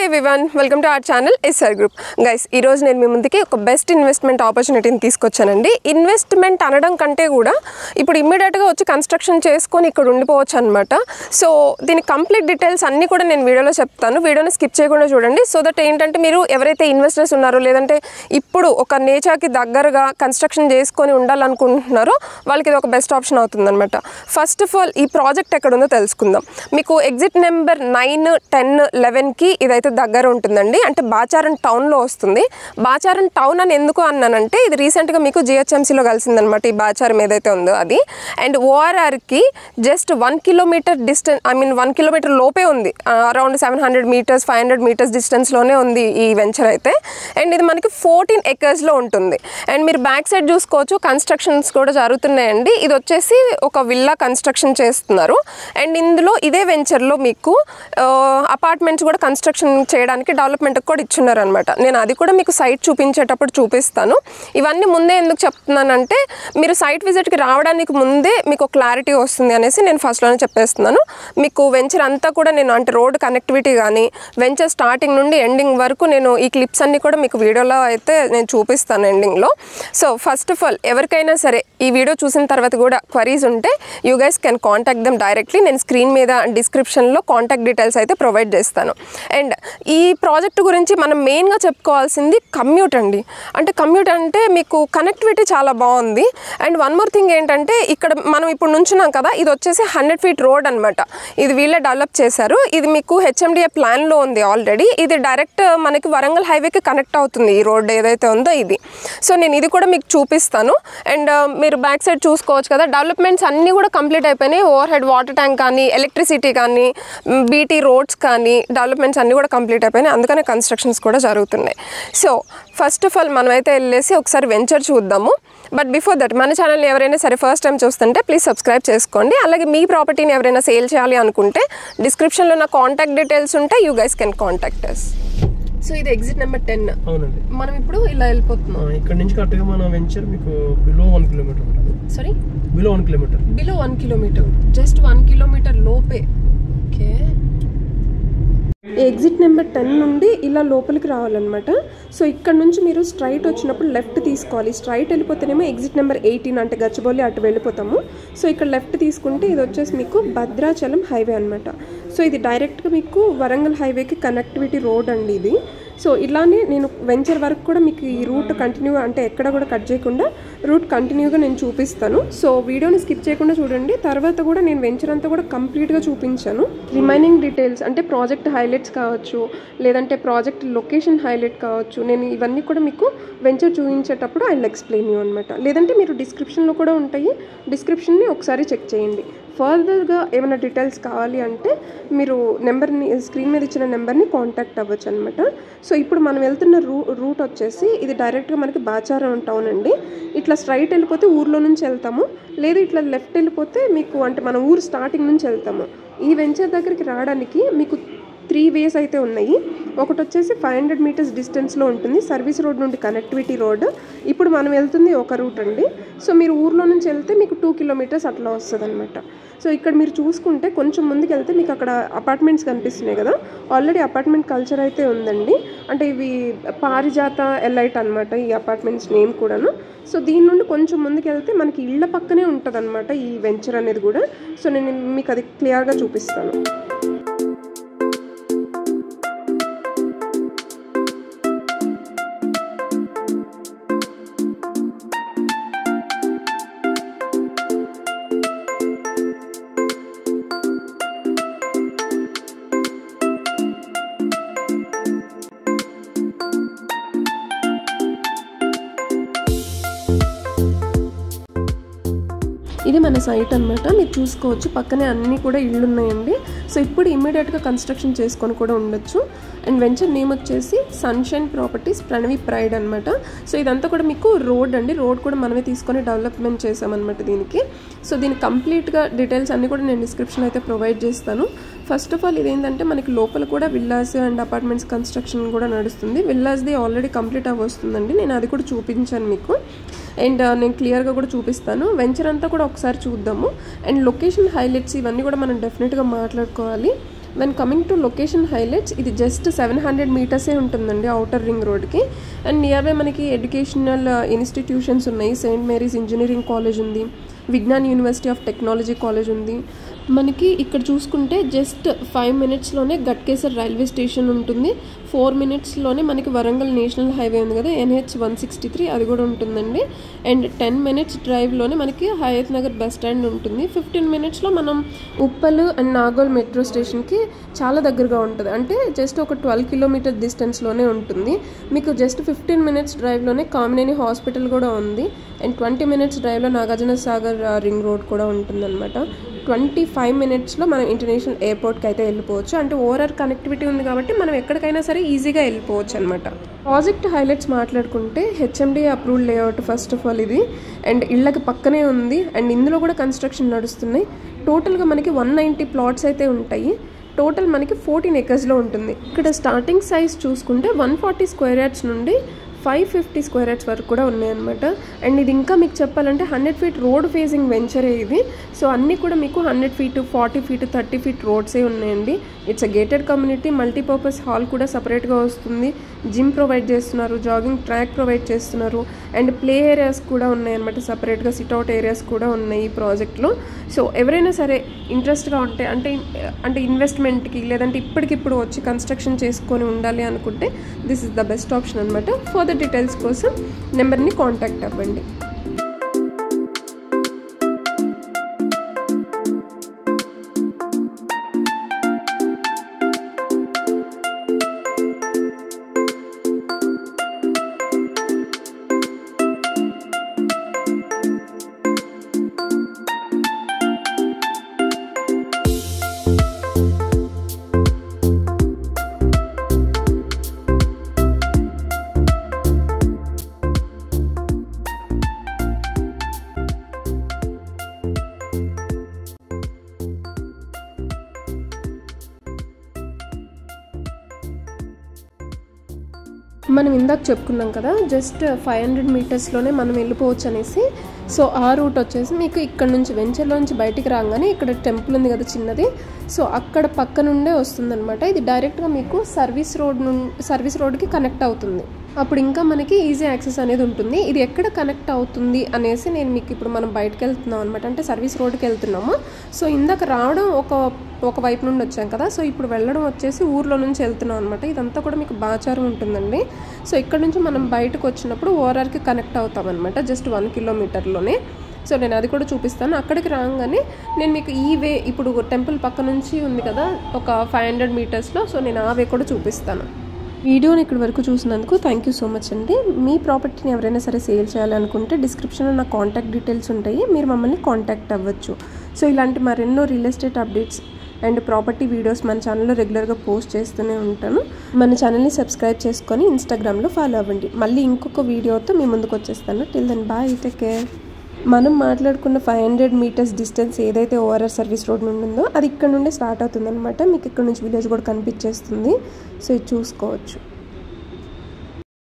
Hi everyone, welcome to our channel SR Group. Guys, ఈ రోజు నేను మీ ముందుకి ఒక బెస్ట్ ఇన్వెస్ట్మెంట్ ఆపర్చునిటీని తీసుకొచ్చానండి. ఇన్వెస్ట్మెంట్ అనడం కంటే కూడా ఇప్పుడు ఇమిడియట్ గా వచ్చి కన్స్ట్రక్షన్ చేసుకొని ఇక్కడ ఉండిపోవచ్చు అన్నమాట. సో దీని కంప్లీట్ డీటెయిల్స్ అన్ని కూడా నేను వీడియోలో చెప్తాను. వీడియోని స్కిప్ చేయకుండా చూడండి. సో దట్ ఏంటంటే మీరు ఎవరైతే ఇన్వెస్టర్స్ ఉన్నారో లేదంటే ఇప్పుడు ఒక నేచర్కి దగ్గరగా కన్స్ట్రక్షన్ చేసుకొని ఉండాలనుకుంటున్నారో వాళ్ళకి ఇది ఒక బెస్ట్ ఆప్షన్ అవుతుందన్నమాట. ఫస్ట్ ఆఫ్ ఆల్ ఈ ప్రాజెక్ట్ ఎక్కడ ఉందో తెలుసుకుందాం. మీకు ఎగ్జిట్ నెంబర్ 9, 10, 11కి ఇదైతే దగ్గర ఉంటుందండి. అంటే బాచారం టౌన్లో వస్తుంది. బాచారం టౌన్ అని ఎందుకు అన్నానంటే ఇది రీసెంట్గా మీకు జిహెచ్ఎంసీలో కలిసిందనమాట. ఈ బాచారం ఏదైతే ఉందో అది. అండ్ ఓఆర్ఆర్కి జస్ట్ 1 కిలోమీటర్ డిస్టెన్స్, 1 కిలోమీటర్ లోపే ఉంది. అరౌండ్ 700 మీటర్స్ 500 మీటర్స్ డిస్టెన్స్లోనే ఉంది ఈ వెంచర్ అయితే. అండ్ ఇది మనకి 14 ఎకర్స్లో ఉంటుంది. అండ్ మీరు బ్యాక్ సైడ్ చూసుకోవచ్చు, కన్స్ట్రక్షన్స్ కూడా జరుగుతున్నాయండి. ఇది వచ్చేసి ఒక విల్లా కన్స్ట్రక్షన్ చేస్తున్నారు. అండ్ ఇందులో ఇదే వెంచర్లో మీకు అపార్ట్మెంట్స్ కూడా కన్స్ట్రక్షన్ చేయడానికి డెవలప్మెంట్కి కూడా ఇచ్చున్నారు అనమాట. నేను అది కూడా మీకు సైట్ చూపించేటప్పుడు చూపిస్తాను. ఇవన్నీ ముందే ఎందుకు చెప్తున్నానంటే మీరు సైట్ విజిట్కి రావడానికి ముందే మీకు క్లారిటీ వస్తుంది అనేసి నేను ఫస్ట్లోనే చెప్పేస్తున్నాను. మీకు వెంచర్ అంతా కూడా నేను అంటే రోడ్ కనెక్టివిటీ కానీ వెంచర్ స్టార్టింగ్ నుండి ఎండింగ్ వరకు నేను ఈ క్లిప్స్ అన్నీ కూడా మీకు వీడియోలో అయితే నేను చూపిస్తాను ఎండింగ్లో. సో ఫస్ట్ ఆఫ్ ఆల్ ఎవరికైనా సరే ఈ వీడియో చూసిన తర్వాత కూడా క్వరీస్ ఉంటే you guys can contact them directly. నేను స్క్రీన్ మీద డిస్క్రిప్షన్లో కాంటాక్ట్ డీటెయిల్స్ అయితే ప్రొవైడ్ చేస్తాను. అండ్ ఈ ప్రాజెక్ట్ గురించి మనం మెయిన్గా చెప్పుకోవాల్సింది కమ్యూట్ అండి. అంటే కమ్యూట్ అంటే మీకు కనెక్టివిటీ చాలా బాగుంది. అండ్ వన్ మోర్ థింగ్ ఏంటంటే ఇక్కడ మనం ఇప్పుడు నుంచున్నాం కదా, ఇది వచ్చేసి 100 ఫీట్ రోడ్ అనమాట. ఇది వీళ్ళే డెవలప్ చేశారు. ఇది మీకు హెచ్ఎండిఏ ప్లాన్లో ఉంది ఆల్రెడీ. ఇది డైరెక్ట్ మనకి వరంగల్ హైవేకి కనెక్ట్ అవుతుంది ఈ రోడ్ ఏదైతే ఉందో ఇది. సో నేను ఇది కూడా మీకు చూపిస్తాను. అండ్ మీరు బ్యాక్ సైడ్ చూసుకోవచ్చు కదా, డెవలప్మెంట్స్ అన్నీ కూడా కంప్లీట్ అయిపోయినాయి. ఓవర్ హెడ్ వాటర్ ట్యాంక్ కానీ ఎలక్ట్రిసిటీ కానీ బీటీ రోడ్స్ కానీ డెవలప్మెంట్స్ అన్నీ కూడా కంప్లీట్ అయిపోయినాయి. అందుకనే కన్స్ట్రక్షన్స్ కూడా జరుగుతున్నాయి. సో ఫస్ట్ ఆఫ్ ఆల్ మనమైతే వెళ్ళేసి ఒకసారి వెంచర్ చూద్దాము. బట్ బిఫోర్ దట్ మన ఛానల్ని ఎవరైనా సరే ఫస్ట్ టైం చూస్తుంటే ప్లీజ్ సబ్స్క్రైబ్ చేసుకోండి. అలాగే మీ ప్రాపర్టీని ఎవరైనా సేల్ చేయాలి అనుకుంటే డిస్క్రిప్షన్లో నా కాంటాక్ట్ డీటెయిల్స్ ఉంటే you guys can contact us. So ఇది ఎగ్జిట్ నెంబర్ 10. అవునండి. మనం ఇప్పుడు ఇలా వెళ్ళిపోతున్నాం. ఇక్కడ నుంచి కరెక్ట్గా మన వెంచర్ మీకు బిలో 1 కిలోమీటర్ ఉంటుంది. Sorry, below 1 kilometer. Below 1 kilometer, just 1 kilometre లోపే. ఓకే, ఎగ్జిట్ నెంబర్ 10 నుండి ఇలా లోపలికి రావాలన్నమాట. సో ఇక్కడ నుంచి మీరు స్ట్రైట్ వచ్చినప్పుడు లెఫ్ట్ తీసుకోవాలి. స్ట్రైట్ వెళ్ళిపోతేనేమో ఎగ్జిట్ నెంబర్ 18 అంటే గచ్చిబౌలి అటు వెళ్ళిపోతాము. సో ఇక్కడ లెఫ్ట్ తీసుకుంటే ఇది వచ్చేసి మీకు భద్రాచలం హైవే అనమాట. సో ఇది డైరెక్ట్గా మీకు వరంగల్ హైవేకి కనెక్టివిటీ రోడ్ అండి ఇది. సో ఇలానే నేను వెంచర్ వరకు కూడా మీకు ఈ రూట్ కంటిన్యూ అంటే ఎక్కడ కూడా కట్ చేయకుండా రూట్ కంటిన్యూగా నేను చూపిస్తాను. సో వీడియోని స్కిప్ చేయకుండా చూడండి. తర్వాత కూడా నేను వెంచర్ అంతా కూడా కంప్లీట్గా చూపించాను. రిమైనింగ్ డీటెయిల్స్ అంటే ప్రాజెక్ట్ హైలైట్స్ కావచ్చు, లేదంటే ప్రాజెక్ట్ లొకేషన్ హైలైట్ కావచ్చు, నేను ఇవన్నీ కూడా మీకు వెంచర్ చూపించేటప్పుడు ఐ విల్ ఎక్స్ప్లెయిన్ యూ అనమాట. లేదంటే మీరు డిస్క్రిప్షన్లో కూడా ఉంటాయి, డిస్క్రిప్షన్ని ఒకసారి చెక్ చేయండి. ఫర్దర్గా ఏమైనా డీటెయిల్స్ కావాలి అంటే మీరు నెంబర్ని స్క్రీన్ మీద ఇచ్చిన నెంబర్ని కాంటాక్ట్ అవ్వచ్చు అనమాట. సో ఇప్పుడు మనం వెళ్తున్న రూట్ వచ్చేసి ఇది డైరెక్ట్గా మనకి బాచారం టౌన్ అండి. ఇట్లా స్ట్రైట్ వెళ్ళిపోతే ఊర్లో నుంచి వెళ్తాము, లేదు ఇట్లా లెఫ్ట్ వెళ్ళిపోతే మీకు అంటే మన ఊరు స్టార్టింగ్ నుంచి వెళ్తాము. ఈ వెంచర్ దగ్గరికి రావడానికి మీకు 3 వేస్ అయితే ఉన్నాయి. ఒకటి వచ్చేసి 500 మీటర్స్ డిస్టెన్స్లో ఉంటుంది, సర్వీస్ రోడ్ నుండి కనెక్టివిటీ రోడ్. ఇప్పుడు మనం వెళ్తుంది ఒక రూట్ అండి. సో మీరు ఊర్లో నుంచి వెళ్తే మీకు 2 కిలోమీటర్స్ అట్లా వస్తుంది అనమాట. సో ఇక్కడ మీరు చూసుకుంటే కొంచెం ముందుకు వెళ్తే మీకు అక్కడ అపార్ట్మెంట్స్ కనిపిస్తున్నాయి కదా, ఆల్రెడీ అపార్ట్మెంట్ కల్చర్ అయితే ఉందండి. అంటే ఇవి పారిజాత ఎలైట్ అనమాట ఈ అపార్ట్మెంట్స్ నేమ్ కూడాను. సో దీని నుండి కొంచెం ముందుకు వెళ్తే మనకి ఇళ్ళ పక్కనే ఉంటుంది అనమాట ఈ వెంచర్ అనేది కూడా. సో నేను మీకు అది క్లియర్గా చూపిస్తాను. ఇది మన సైట్ అనమాట. మీరు చూసుకోవచ్చు పక్కనే అన్నీ కూడా ఇళ్ళు ఉన్నాయండి. సో ఇప్పుడు ఇమ్మీడియట్గా కన్స్ట్రక్షన్ చేసుకొని కూడా ఉండొచ్చు. అండ్ వెంచర్ నేమ్ వచ్చేసి సన్షైన్ ప్రాపర్టీస్ ప్రణవి ప్రైడ్ అనమాట. సో ఇదంతా కూడా మీకు రోడ్ అండి. రోడ్ కూడా మనమే తీసుకొని డెవలప్మెంట్ చేసామన్నమాట దీనికి. సో దీని కంప్లీట్గా డీటెయిల్స్ అన్నీ కూడా నేను డిస్క్రిప్షన్ అయితే ప్రొవైడ్ చేస్తాను. ఫస్ట్ ఆఫ్ ఆల్ ఇదేంటంటే మనకి లోపల కూడా విల్లాస్ అండ్ అపార్ట్మెంట్స్ కన్స్ట్రక్షన్ కూడా నడుస్తుంది. విల్లాస్ది ఆల్రెడీ కంప్లీట్ అవ్వస్తుందండి, నేను అది కూడా చూపించాను మీకు. అండ్ నేను క్లియర్గా కూడా చూపిస్తాను. వెంచర్ అంతా కూడా ఒకసారి చూద్దాము. అండ్ లొకేషన్ హైలైట్స్ ఇవన్నీ కూడా మనం డెఫినెట్గా మాట్లాడుకోవాలి. When coming to location highlights, ఇది జస్ట్ 700 మీటర్సే ఉంటుందండి అవుటర్ రింగ్ రోడ్కి. అండ్ నియర్ బై మనకి ఎడ్యుకేషనల్ ఇన్స్టిట్యూషన్స్ ఉన్నాయి. సెయింట్ మేరీస్ ఇంజనీరింగ్ కాలేజ్ ఉంది, Vignan university of technology college ఉంది. మనకి ఇక్కడ చూసుకుంటే జస్ట్ 5 మినిట్స్లోనే గట్కేసర్ రైల్వే స్టేషన్ ఉంటుంది. 4 మినిట్స్లోనే మనకి వరంగల్ నేషనల్ హైవే ఉంది కదా, NH 163, అది కూడా ఉంటుందండి. అండ్ 10 మినిట్స్ డ్రైవ్లోనే మనకి హయత్ నగర్ బస్ స్టాండ్ ఉంటుంది. 15 మినిట్స్లో మనం ఉప్పల్ అండ్ నాగోల్ మెట్రో స్టేషన్కి చాలా దగ్గరగా ఉంటుంది. అంటే జస్ట్ ఒక 12 కిలోమీటర్ డిస్టెన్స్లోనే ఉంటుంది. మీకు జస్ట్ 15 మినిట్స్ డ్రైవ్లోనే కామినేని హాస్పిటల్ కూడా ఉంది. అండ్ 20 మినిట్స్ డ్రైవ్లో నాగార్జున సాగర్ రింగ్ రోడ్ కూడా ఉంటుందన్నమాట. 25 మినిట్స్లో మనం ఇంటర్నేషనల్ ఎయిర్పోర్ట్కి అయితే వెళ్ళిపోవచ్చు. అంటే ఓవరాల్ కనెక్టివిటీ ఉంది కాబట్టి మనం ఎక్కడికైనా సరే ఈజీగా వెళ్ళిపోవచ్చు అనమాట. ప్రాజెక్ట్ హైలైట్స్ మాట్లాడుకుంటే HMDA approved layout first of all ఇది. అండ్ ఇళ్ళకి పక్కనే ఉంది. అండ్ ఇందులో కూడా కన్స్ట్రక్షన్ నడుస్తున్నాయి. టోటల్గా మనకి 190 ప్లాట్స్ అయితే ఉంటాయి. టోటల్ మనకి 14 ఎకర్స్లో ఉంటుంది. ఇక్కడ స్టార్టింగ్ సైజ్ చూసుకుంటే 140 స్క్వేర్ యార్డ్స్ నుండి 550 స్క్వేర్ యార్డ్స్ వరకు కూడా ఉన్నాయన్నమాట. అండ్ ఇది ఇంకా మీకు చెప్పాలంటే 100 ఫీట్ రోడ్ ఫేసింగ్ వెంచరే ఇది. సో అన్నీ కూడా మీకు 100 ఫీట్, 40 ఫీట్, 30 ఫీట్ రోడ్సే ఉన్నాయండి. It's a gated community. Multipurpose hall కూడా సపరేట్గా వస్తుంది. జిమ్ ప్రొవైడ్ చేస్తున్నారు, జాగింగ్ ట్రాక్ ప్రొవైడ్ చేస్తున్నారు. అండ్ ప్లే ఏరియాస్ కూడా ఉన్నాయన్నమాట. సపరేట్గా సిట్అవుట్ ఏరియాస్ కూడా ఉన్నాయి ఈ ప్రాజెక్ట్లో. సో ఎవరైనా సరే ఇంట్రెస్ట్గా ఉంటే అంటే ఇన్వెస్ట్మెంట్కి లేదంటే ఇప్పటికిప్పుడు వచ్చి కన్స్ట్రక్షన్ చేసుకొని ఉండాలి అనుకుంటే this is the best option అనమాట. ఫర్దర్ డీటెయిల్స్ కోసం నెంబర్ని కాంటాక్ట్ అవ్వండి. మనం ఇందాక చెప్పుకున్నాం కదా జస్ట్ 500 మీటర్స్లోనే మనం వెళ్ళిపోవచ్చు అనేసి. సో ఆ రూట్ వచ్చేసి మీకు ఇక్కడ నుంచి వెంచర్లోంచి బయటికి రాగానే ఇక్కడ టెంపుల్ ఉంది కదా చిన్నది, సో అక్కడ పక్క నుండే వస్తుందన్నమాట. ఇది డైరెక్ట్గా మీకు సర్వీస్ రోడ్కి కనెక్ట్ అవుతుంది. అప్పుడు ఇంకా మనకి ఈజీ యాక్సెస్ అనేది ఉంటుంది. ఇది ఎక్కడ కనెక్ట్ అవుతుంది అనేసి నేను మీకు ఇప్పుడు మనం బయటకు వెళ్తున్నాం అనమాట, అంటే సర్వీస్ రోడ్కి వెళ్తున్నాము. సో ఇందాక రావడం ఒక వైపు నుండి వచ్చాం కదా, సో ఇప్పుడు వెళ్ళడం వచ్చేసి ఊర్లో నుంచి వెళ్తున్నాం అనమాట. ఇదంతా కూడా మీకు బాచారం ఉంటుందండి. సో ఇక్కడ నుంచి మనం బయటకు వచ్చినప్పుడు ఓఆర్ఆర్కి కనెక్ట్ అవుతాం అనమాట, జస్ట్ 1 కిలోమీటర్లోనే. సో నేను అది కూడా చూపిస్తాను. అక్కడికి రాగానే నేను మీకు ఈ వే, ఇప్పుడు టెంపుల్ పక్క నుంచి ఉంది కదా ఒక 500 మీటర్స్లో, సో నేను ఆ వే కూడా చూపిస్తాను. వీడియోని ఇక్కడ వరకు చూసినందుకు థ్యాంక్ యూ సో మచ్ అండి. మీ ప్రాపర్టీని ఎవరైనా సరే సేల్ చేయాలనుకుంటే డిస్క్రిప్షన్లో నా కాంటాక్ట్ డీటెయిల్స్ ఉంటాయి, మీరు మమ్మల్ని కాంటాక్ట్ అవ్వచ్చు. సో ఇలాంటి మరెన్నో real estate updates and property videos మన ఛానల్లో రెగ్యులర్గా పోస్ట్ చేస్తూనే ఉంటాను. మన ఛానల్ని సబ్స్క్రైబ్ చేసుకొని ఇన్స్టాగ్రామ్లో ఫాలో అవ్వండి. మళ్ళీ ఇంకొక వీడియోతో మీ ముందుకు వచ్చేస్తాను. Till then bye, take care. మనం మాట్లాడుకున్న 500 మీటర్స్ డిస్టెన్స్ ఏదైతే ఓఆర్ఆర్ సర్వీస్ రోడ్ నుండి ఉందో అది ఇక్కడ నుండి స్టార్ట్ అవుతుంది అనమాట. మీకు ఇక్కడ నుంచి విలేజ్ కూడా కనిపించేస్తుంది. సో ఇది చూసుకోవచ్చు.